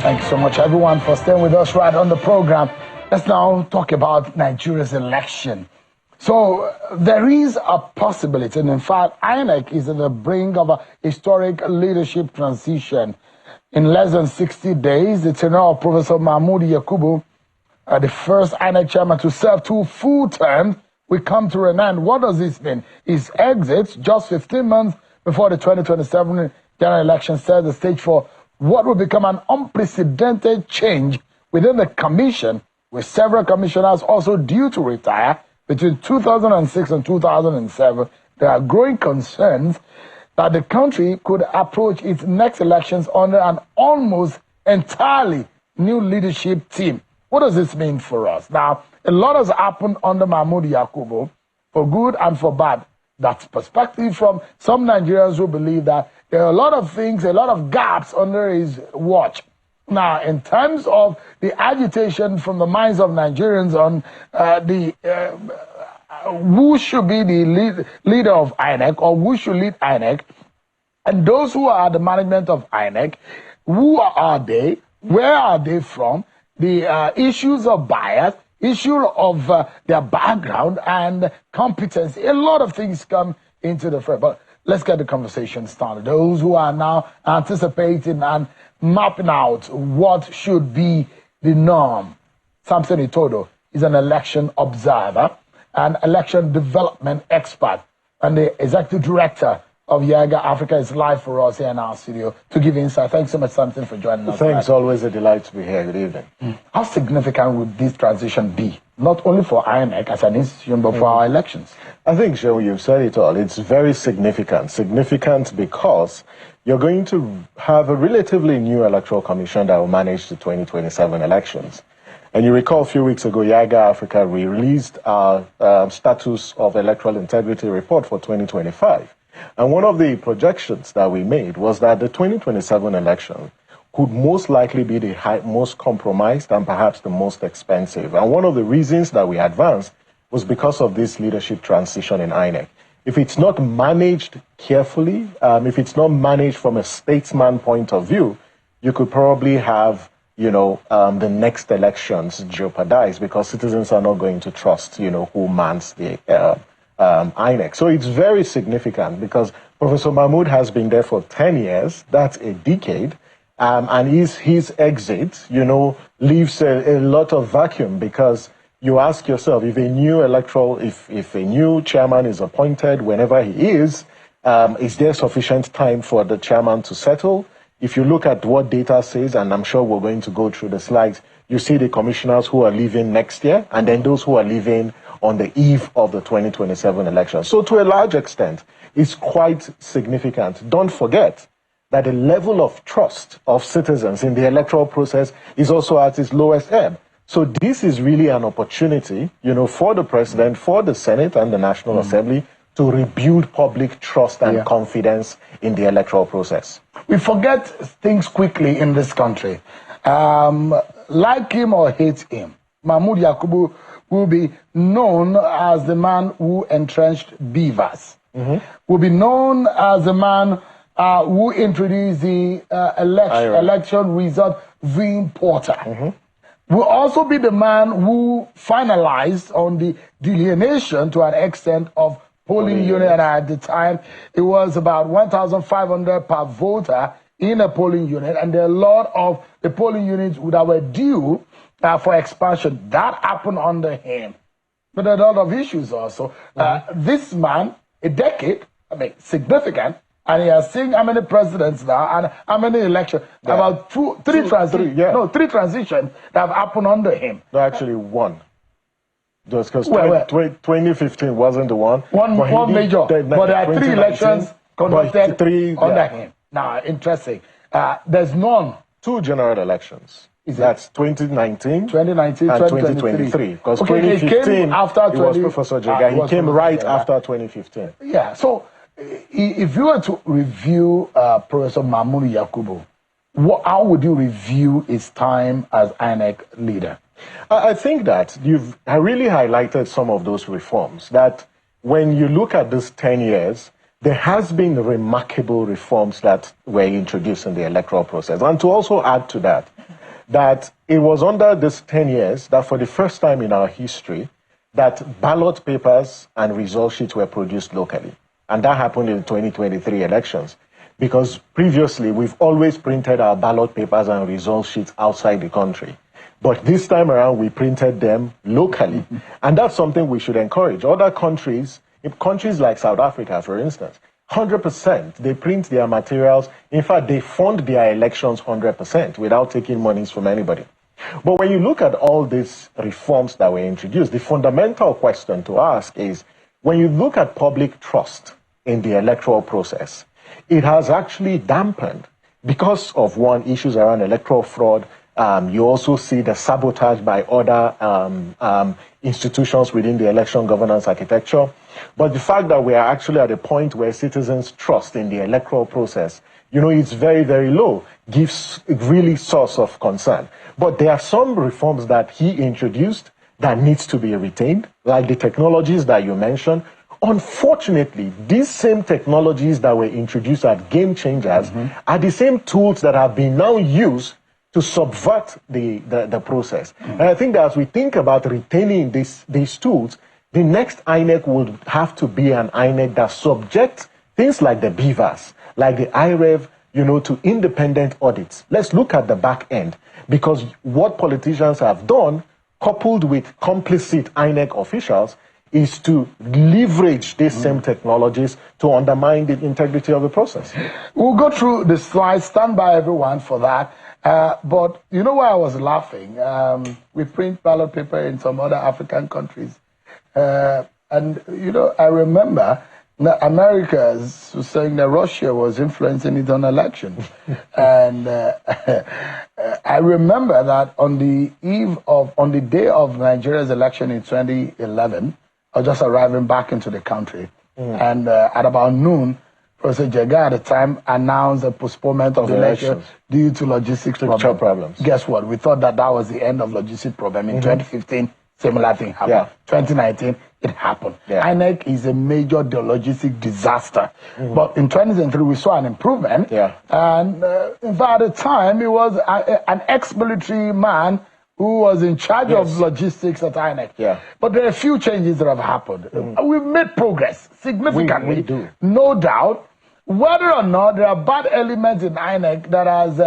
Thank you so much, everyone, for staying with us right on the program. Let's now talk about Nigeria's election. So there is a possibility, and in fact, INEC is on the brink of a historic leadership transition. In less than 60 days, the tenure of Professor Mahmood Yakubu, the first INEC chairman to serve 2 full terms, will come to an end. What does this mean? His exit, just 15 months before the 2027 general election, sets the stage for what will become an unprecedented change within the commission, with several commissioners also due to retire between 2006 and 2007. There are growing concerns that the country could approach its next elections under an almost entirely new leadership team. What does this mean for us? Now, a lot has happened under Mahmood Yakubu, for good and for bad. That's perspective from some Nigerians who believe that there are a lot of things, a lot of gaps under his watch. Now, in terms of the agitation from the minds of Nigerians on who should be the leader of INEC, or who should lead INEC, and those who are the management of INEC, who are they, where are they from, the issues of bias, issue of their background and competence. A lot of things come into the frame. But let's get the conversation started. Those who are now anticipating and mapping out what should be the norm. Samson Itodo is an election observer and election development expert, and the executive director of Yaga Africa is live for us here in our studio to give insight. Thanks so much, Samson, for joining us. Thanks, always a delight to be here. Good evening. How significant would this transition be, not only for INEC as an institution, but for our elections? I think, Joe, you've said it all. It's very significant. Significant because you're going to have a relatively new electoral commission that will manage the 2027 elections. And you recall a few weeks ago, Yaga Africa, we released our status of electoral integrity report for 2025. And one of the projections that we made was that the 2027 election could most likely be the most compromised and perhaps the most expensive. And one of the reasons that we advanced was because of this leadership transition in INEC. If it's not managed carefully, if it's not managed from a statesman point of view, you could probably have, the next elections jeopardized because citizens are not going to trust, who mans the INEC. So it's very significant because Professor Mahmood has been there for 10 years. That's a decade. And his exit, leaves a lot of vacuum because you ask yourself, if a new chairman is appointed, whenever he is there sufficient time for the chairman to settle? If you look at what data says, and I'm sure we're going to go through the slides, you see the commissioners who are leaving next year, and then those who are leaving on the eve of the 2027 election. So to a large extent, it's quite significant. Don't forget that the level of trust of citizens in the electoral process is also at its lowest ebb. So this is really an opportunity, for the president, for the Senate and the National Assembly to rebuild public trust and confidence in the electoral process. We forget things quickly in this country. Like him or hate him, Mahmood Yakubu will be known as the man who entrenched beavers. Will be known as the man who introduced the election result viewing portal. Will also be the man who finalized on the delineation to an extent of polling unit. And at the time, it was about 1,500 per voter in a polling unit, and there are a lot of the polling units that were due for expansion. That happened under him. But there are a lot of issues also. This man, a decade, significant, and he has seen how many presidents now and how many elections. About three transitions that have happened under him. No, actually one. Just because 2015 wasn't the one. One major. But there are 3 elections conducted under him. Now, interesting. There's none. 2 general elections. That's 2019 and 2023. Because 2015, it was Professor Jega. He came right after 2015. Yeah, so if you were to review Professor Mahmood Yakubu, how would you review his time as INEC leader? I think that you've really highlighted some of those reforms, that when you look at this 10 years, there has been remarkable reforms that were introduced in the electoral process. And to also add to that, that it was under this 10 years that for the first time in our history, that ballot papers and result sheets were produced locally. And that happened in the 2023 elections. Because previously, we've always printed our ballot papers and result sheets outside the country. But this time around, we printed them locally. And that's something we should encourage. Other countries, in countries like South Africa, for instance, 100%, they print their materials. In fact, they fund their elections 100% without taking monies from anybody. But when you look at all these reforms that were introduced, the fundamental question to ask is, when you look at public trust in the electoral process, it has actually dampened because of, one, issues around electoral fraud. You also see the sabotage by other institutions within the election governance architecture. But the fact that we are actually at a point where citizens' trust in the electoral process, it's very, very low, gives really source of concern. But there are some reforms that he introduced that needs to be retained, like the technologies that you mentioned. Unfortunately, these same technologies that were introduced as game changers are the same tools that have been now used to subvert the process. And I think that as we think about retaining these tools, the next INEC would have to be an INEC that subjects things like the BVAS, like the IREV, to independent audits. Let's look at the back end, because what politicians have done, coupled with complicit INEC officials, is to leverage these same technologies to undermine the integrity of the process. We'll go through the slides. Stand by, everyone, for that. But you know why I was laughing? We print ballot paper in some other African countries. And, I remember America was saying that Russia was influencing its own election. And I remember that on the day of Nigeria's election in 2011, I was just arriving back into the country. And at about noon, Professor Jega at the time announced a postponement of the election due to logistics problems. Guess what? We thought that was the end of logistic problem. In 2015, similar thing happened. 2019, it happened. INEC is a major logistic disaster. But in 2023, we saw an improvement. And in fact, at the time, it was an ex-military man who was in charge of logistics at INEC. But there are a few changes that have happened. We've made progress significantly, we do. No doubt. Whether or not there are bad elements in INEC that has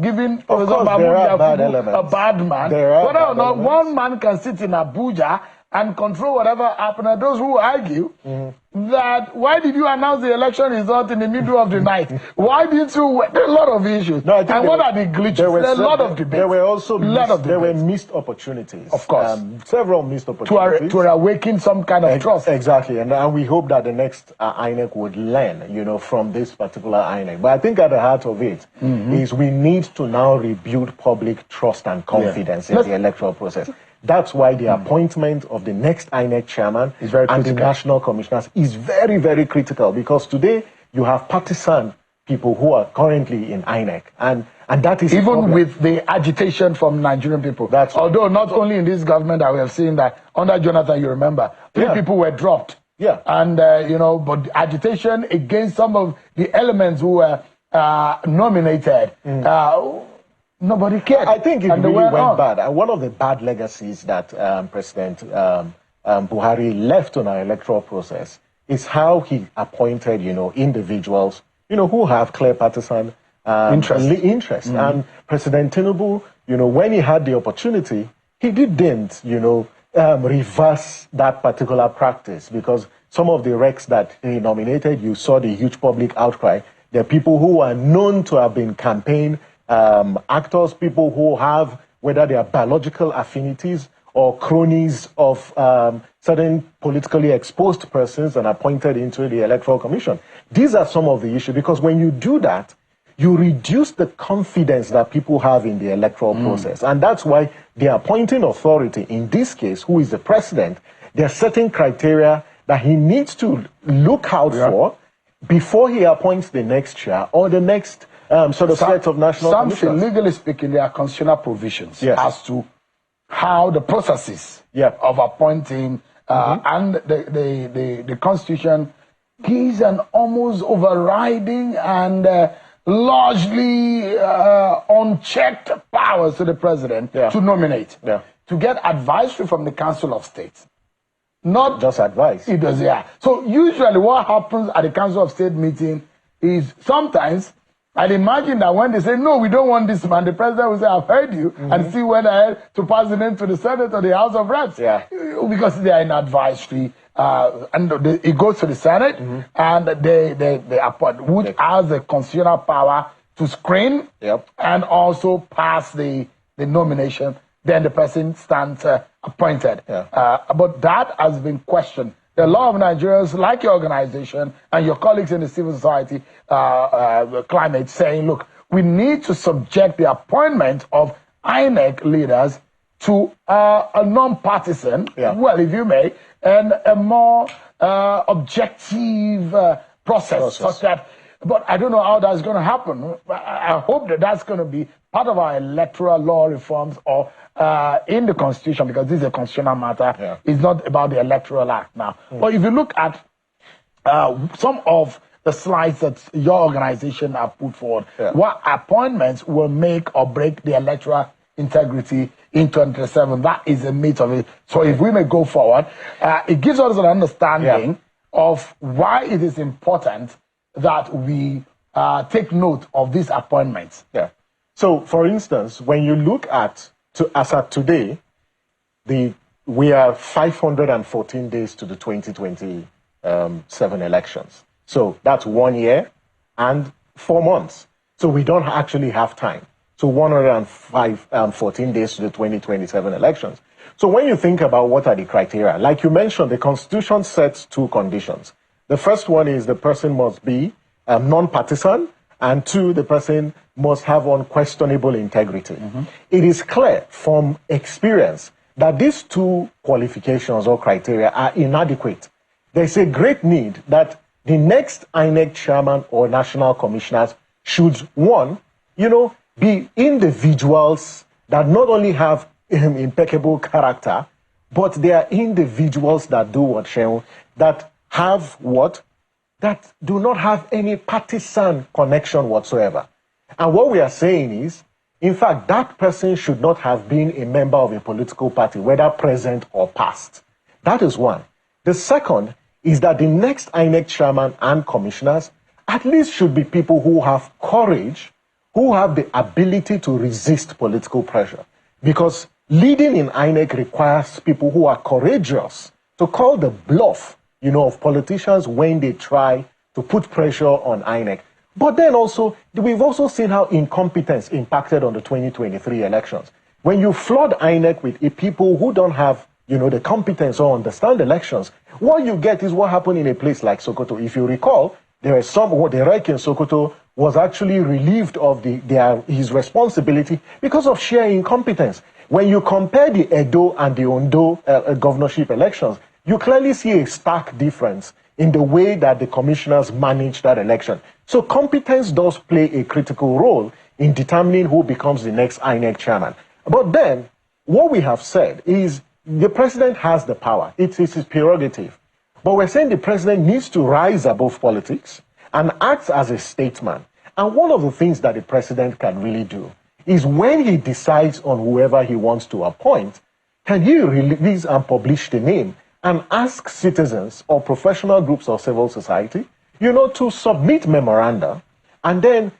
given Professor Mahmoud Yakubu a bad man, whether or not one man can sit in Abuja and control whatever happened, and those who argue that why did you announce the election result in the middle of the night? Why did you? There are a lot of issues. No, and what are the glitches? There were a lot of debates. There were also missed opportunities. Of course. Several missed opportunities. To awaken some kind of trust. Exactly. And we hope that the next INEC would learn, from this particular INEC. But I think at the heart of it is we need to now rebuild public trust and confidence in the electoral process. That's why the appointment of the next INEC chairman and the national commissioners is very, very critical, because today you have partisan people who are currently in INEC, and that is even with the agitation from Nigerian people. Although not only in this government that we have seen that under Jonathan, you remember, 3 people were dropped. And but agitation against some of the elements who were nominated. Nobody cared. I think it really went bad. And one of the bad legacies that President Buhari left on our electoral process is how he appointed, individuals, who have clear partisan interest. And President Tinubu, when he had the opportunity, he didn't, reverse that particular practice, because some of the recs that he nominated, you saw the huge public outcry. There are people who are known to have been campaign actors, people who have, whether they are biological affinities or cronies of certain politically exposed persons, and appointed into the Electoral Commission. These are some of the issues, because when you do that, you reduce the confidence that people have in the electoral process. And that's why the appointing authority, in this case, who is the president, there are certain criteria that he needs to look out for before he appoints the next chair or the next set of national commissioners. Legally speaking, there are constitutional provisions as to how the processes of appointing and the Constitution gives an almost overriding and largely unchecked powers to the president to nominate, to get advisory from the Council of State. Not just advice. It does, yeah. So usually what happens at the Council of State meeting is sometimes I'd imagine that when they say, no, we don't want this man, the president will say, I've heard you, and still went ahead to pass the name to the Senate or the House of Reps. Because they are in advisory, and it goes to the Senate, and they appoint, which has the constitutional power to screen and also pass the nomination. Then the person stands appointed. But that has been questioned. There are a lot of Nigerians, like your organization and your colleagues in the civil society climate, saying, look, we need to subject the appointment of INEC leaders to a non-partisan, well, if you may, and a more objective process, such that, but I don't know how that's going to happen. I hope that that's going to be part of our electoral law reforms or in the Constitution, because this is a constitutional matter. It's not about the Electoral Act now. But if you look at some of the slides that your organization have put forward, what appointments will make or break the electoral integrity in 2027, that is the meat of it. So if we may go forward, it gives us an understanding of why it is important that we take note of these appointments. So, for instance, when you look at, as at today, we are 514 days to the 2027 elections. So that's 1 year and 4 months. So we don't actually have time. So 114 days to the 2027 elections. So when you think about what are the criteria, like you mentioned, the Constitution sets 2 conditions. The first one is the person must be non-partisan, and 2, the person must have unquestionable integrity. It is clear from experience that these 2 qualifications or criteria are inadequate. There's a great need that the next INEC chairman or national commissioners should, 1, be individuals that not only have impeccable character, but they are individuals that do what, Shehu, that have what? That do not have any partisan connection whatsoever. And what we are saying is, in fact, that person should not have been a member of a political party, whether present or past. That is one. The second is that the next INEC chairman and commissioners at least should be people who have courage, who have the ability to resist political pressure. Because leading in INEC requires people who are courageous to call the bluff, of politicians when they try to put pressure on INEC. But then also, we've also seen how incompetence impacted on the 2023 elections. When you flood INEC with people who don't have, the competence or understand elections, what you get is what happened in a place like Sokoto. If you recall, the REC in Sokoto was actually relieved of his responsibility because of sheer incompetence. When you compare the Edo and the Ondo governorship elections, you clearly see a stark difference in the way that the commissioners managed that election. So competence does play a critical role in determining who becomes the next INEC chairman. But then, what we have said is the president has the power. It is his prerogative. But we're saying the president needs to rise above politics and act as a statesman. And one of the things that the president can really do is when he decides on whoever he wants to appoint, can he release and publish the name and ask citizens or professional groups of civil society, to submit memoranda and then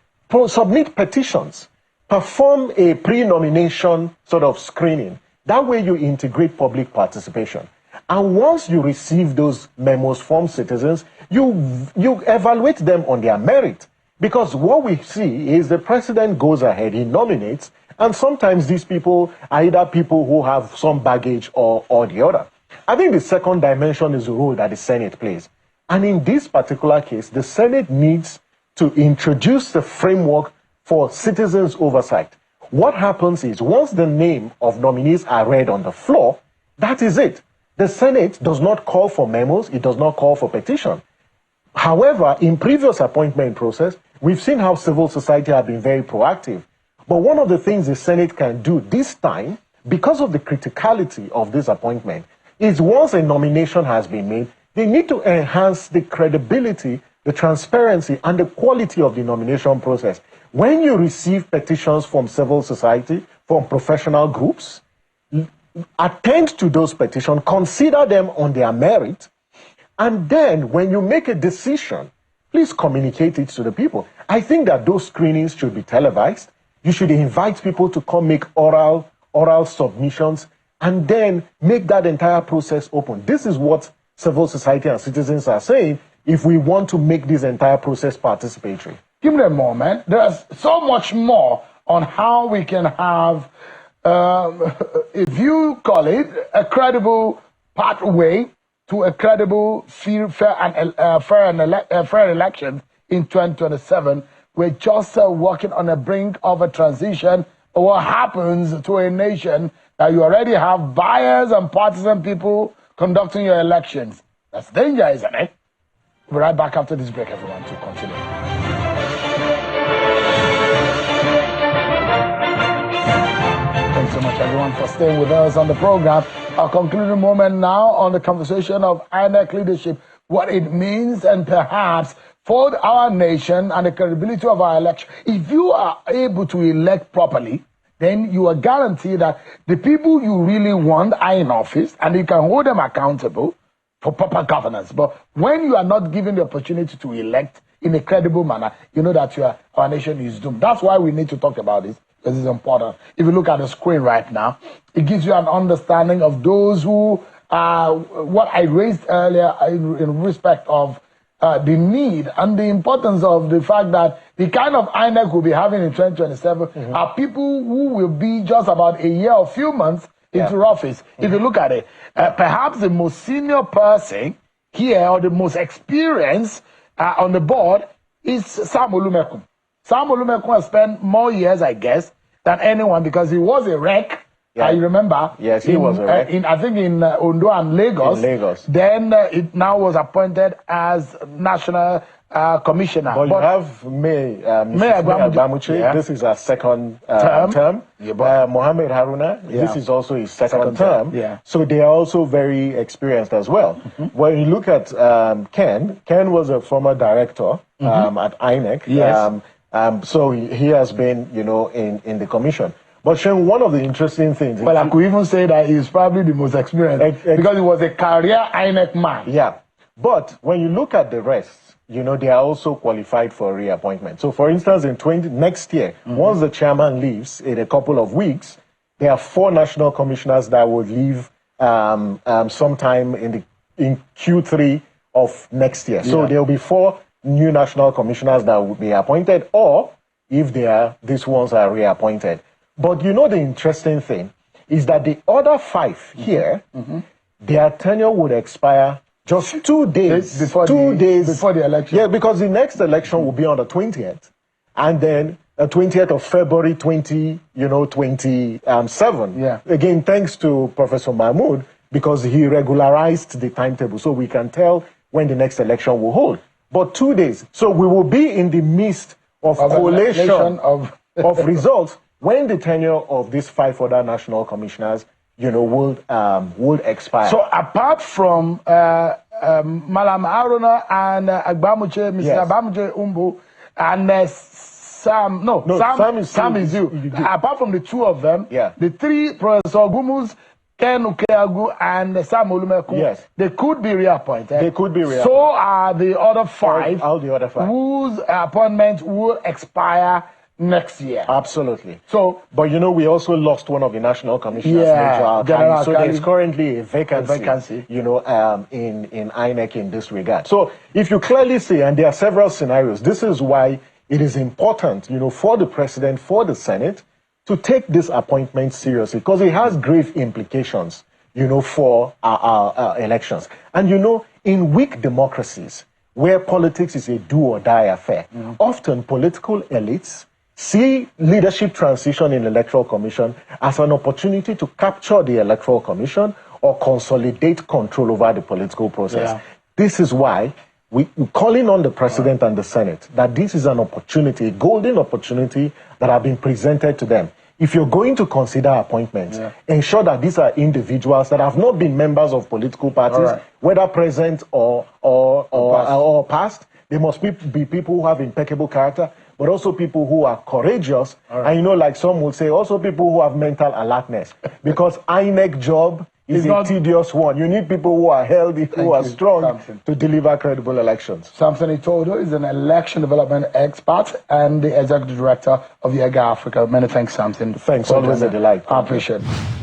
submit petitions, perform a pre-nomination sort of screening. That way you integrate public participation. And once you receive those memos from citizens, you evaluate them on their merit. Because what we see is the president goes ahead, he nominates, and sometimes these people are either people who have some baggage or the other. I think the second dimension is the role that the Senate plays. And in this particular case, the Senate needs to introduce the framework for citizens' oversight. What happens is, once the name of nominees are read on the floor, that is it. The Senate does not call for memos, it does not call for petition. However, in previous appointment process, we've seen how civil society have been very proactive. But one of the things the Senate can do this time, because of the criticality of this appointment, is once a nomination has been made, they need to enhance the credibility the transparency and the quality of the nomination process. When you receive petitions from civil society, from professional groups, attend to those petitions, consider them on their merit, and then when you make a decision, please communicate it to the people. I think that those screenings should be televised. You should invite people to come make oral submissions and then make that entire process open. This is what civil society and citizens are saying if we want to make this entire process participatory. Give me a moment. There's so much more on how we can have, if you call it, a credible pathway to a credible, fair election in 2027. We're just working on the brink of a transition. What happens to a nation that you already have biased and partisan people conducting your elections? That's danger, isn't it? We'll be right back after this break, everyone, to continue. Thanks so much, everyone, for staying with us on the program. Our concluding moment now on the conversation of INEC leadership, what it means, and perhaps for our nation and the credibility of our election. If you are able to elect properly, then you are guaranteed that the people you really want are in office and you can hold them accountable for proper governance. But when you are not given the opportunity to elect in a credible manner, you know that our nation is doomed. That's why we need to talk about this, because it's important. If you look at the screen right now, it gives you an understanding of those who what I raised earlier in respect of the need and the importance of the fact that the kind of INEC we'll be having in 2027 are people who will be just about a year or few months into office. If you look at it, perhaps the most senior person here or the most experienced on the board is Sam Olumekum. Sam Olumekum has spent more years, I guess, than anyone because he was a rec. I remember. Yes, he was a rec. I think in Ondo and Lagos. In Lagos. Then it now was appointed as national commissioner. But you have May Agbamuche. Yeah. This is our second term. Yeah, Mohammed Haruna, this is also his second term. Yeah. So they are also very experienced as well. When you look at Ken was a former director at INEC. Yes. So he has been, in the commission. But Shen, one of the interesting things... Well, I could even say that he's probably the most experienced because he was a career INEC man. Yeah. But when you look at the rest, they are also qualified for reappointment. So, for instance, next year, once the chairman leaves in a couple of weeks, there are 4 national commissioners that will leave sometime in Q3 of next year. So there will be 4 new national commissioners that will be appointed, or if these ones are reappointed. But the interesting thing is that the other 5 here, their tenure would expire just 2 days before the election. Yeah, because the next election will be on the 20th, and then the 20th of February 2027. Yeah. Again, thanks to Professor Mahmoud, because he regularized the timetable, so we can tell when the next election will hold. But 2 days, so we will be in the midst of collation of results when the tenure of these 5 other national commissioners, would expire. So apart from Malam Haruna and Agbamuche, Mr. Agbamuche Umbu, and Sam is you. Apart from the 2 of them, the 3, Professor Gumus, Ken Ukeagu, and Sam Olumekum, they could be reappointed. They could be reappointed. So are the other 5, all the other 5, whose appointments will expire next year. Absolutely. So, but we also lost one of the national commissioners, General so there's currently a vacancy, in INEC in this regard. So if you clearly see, and there are several scenarios, this is why it is important, for the president, for the Senate, to take this appointment seriously, because it has grave implications, for our elections. And in weak democracies, where politics is a do-or-die affair, often political elites see leadership transition in Electoral Commission as an opportunity to capture the Electoral Commission or consolidate control over the political process. Yeah. This is why we're calling on the President and the Senate that this is an opportunity, a golden opportunity that have been presented to them. If you're going to consider appointments, ensure that these are individuals that have not been members of political parties, whether present or past, They must be people who have impeccable character, but also people who are courageous. And like some would say, also people who have mental alertness. Because INEC job is a tedious one. You need people who are healthy, who are strong to deliver credible elections. Samson Itodo is an election development expert and the executive director of the EGA Africa. Many thanks, Samson. Thanks, always a delight. I appreciate it.